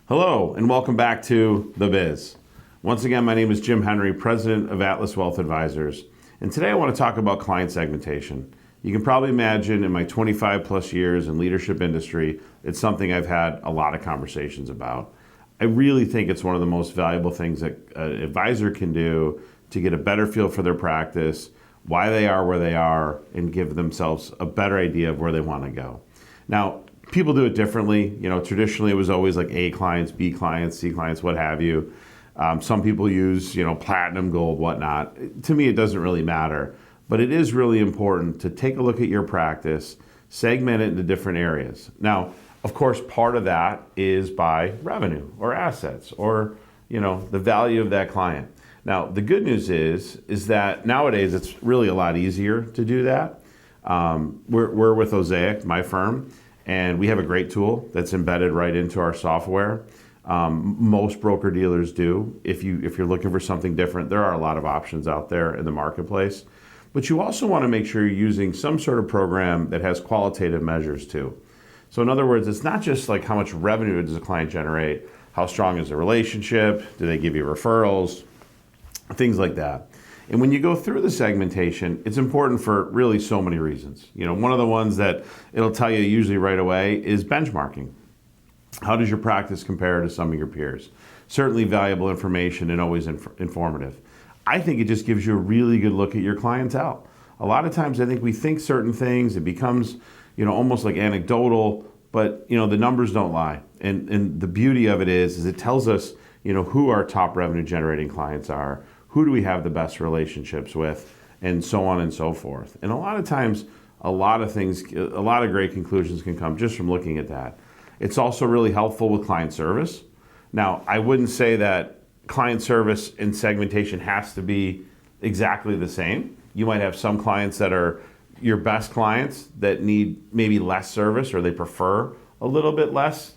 Hello, and welcome back to The Biz. Once again, my name is Jim Henry, president of Atlas Wealth Advisors, and today I want to talk about client segmentation. You can probably imagine in my 25 plus years in leadership industry, it's something I've had a lot of conversations about. I really think it's one of the most valuable things that an advisor can do to get a better feel for their practice, why they are where they are, and give themselves a better idea of where they want to go. Now, people do it differently. Traditionally it was always like A clients, B clients, C clients, what have you. Some people use, platinum, gold, whatnot. To me, it doesn't really matter. But it is really important to take a look at your practice, segment it into different areas. Now, of course, part of that is by revenue or assets or, the value of that client. Now, the good news is that nowadays it's really a lot easier to do that. We're with Osaic, my firm, and we have a great tool that's embedded right into our software. Most broker dealers do. If you're looking for something different, there are a lot of options out there in the marketplace. But you also want to make sure you're using some sort of program that has qualitative measures too. So in other words, it's not just like how much revenue does a client generate, how strong is the relationship, do they give you referrals, things like that. And when you go through the segmentation, it's important for really so many reasons. One of the ones that it'll tell you usually right away is benchmarking. How does your practice compare to some of your peers? Certainly valuable information and always informative. I think it just gives you a really good look at your clientele. A lot of times I think we think certain things, it becomes, almost like anecdotal, but the numbers don't lie. And the beauty of it is it tells us, who our top revenue generating clients are, who do we have the best relationships with, and so on and so forth. And a lot of times, a lot of great conclusions can come just from looking at that. It's also really helpful with client service. Now, I wouldn't say that client service and segmentation has to be exactly the same. You might have some clients that are your best clients that need maybe less service, or they prefer a little bit less,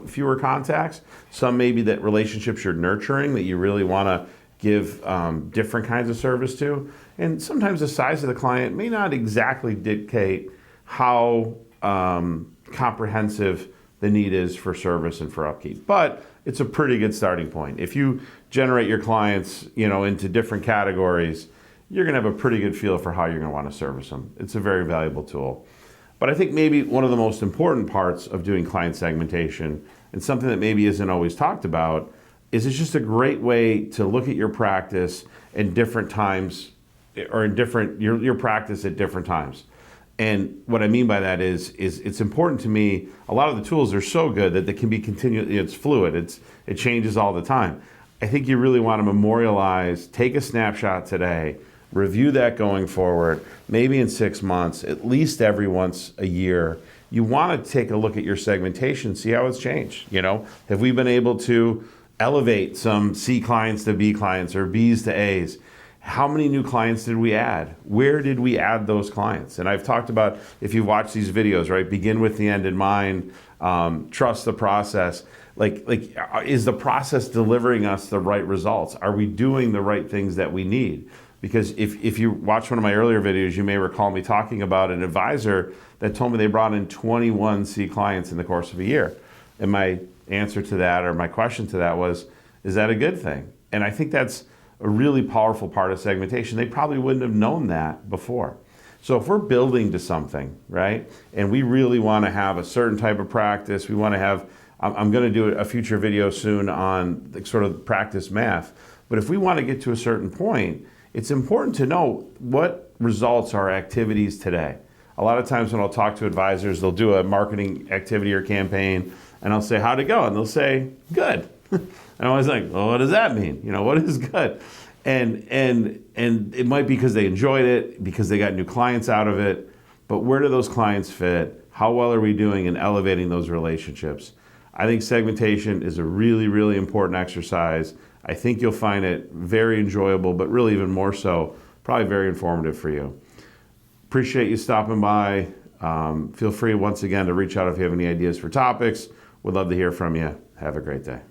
fewer contacts. Some maybe that relationships you're nurturing that you really want to give different kinds of service to. And sometimes the size of the client may not exactly dictate how comprehensive the need is for service and for upkeep. But it's a pretty good starting point. If you generate your clients, into different categories, you're going to have a pretty good feel for how you're going to want to service them. It's a very valuable tool. But I think maybe one of the most important parts of doing client segmentation, and something that maybe isn't always talked about, is it's just a great way to look at your practice in different times, or in your practice at different times. And what I mean by that is it's important to me. A lot of the tools are so good that they can be continually, it's fluid, it changes all the time. I think you really want to memorialize, take a snapshot today, review that going forward, maybe in 6 months, at least every once a year. You want to take a look at your segmentation, see how it's changed. Have we been able to elevate some C clients to B clients or Bs to As? How many new clients did we add? Where did we add those clients? And I've talked about, if you watch these videos, right, begin with the end in mind, trust the process. Like, is the process delivering us the right results? Are we doing the right things that we need? Because if you watch one of my earlier videos, you may recall me talking about an advisor that told me they brought in 21 C clients in the course of a year. And my answer to that, or my question to that was, is that a good thing? And I think that's a really powerful part of segmentation. They probably wouldn't have known that before. So if we're building to something, right, and we really want to have a certain type of practice, we want to have, I'm going to do a future video soon on the sort of practice math, but if we want to get to a certain point, it's important to know what results our activities today. A lot of times when I'll talk to advisors, they'll do a marketing activity or campaign, and I'll say, how'd it go? And they'll say, good. And I'm always like, well, what does that mean? What is good? And it might be because they enjoyed it, because they got new clients out of it, but where do those clients fit? How well are we doing in elevating those relationships? I think segmentation is a really, really important exercise. I think you'll find it very enjoyable, but really even more so, probably very informative for you. Appreciate you stopping by. Feel free once again to reach out if you have any ideas for topics. Would love to hear from you. Have a great day.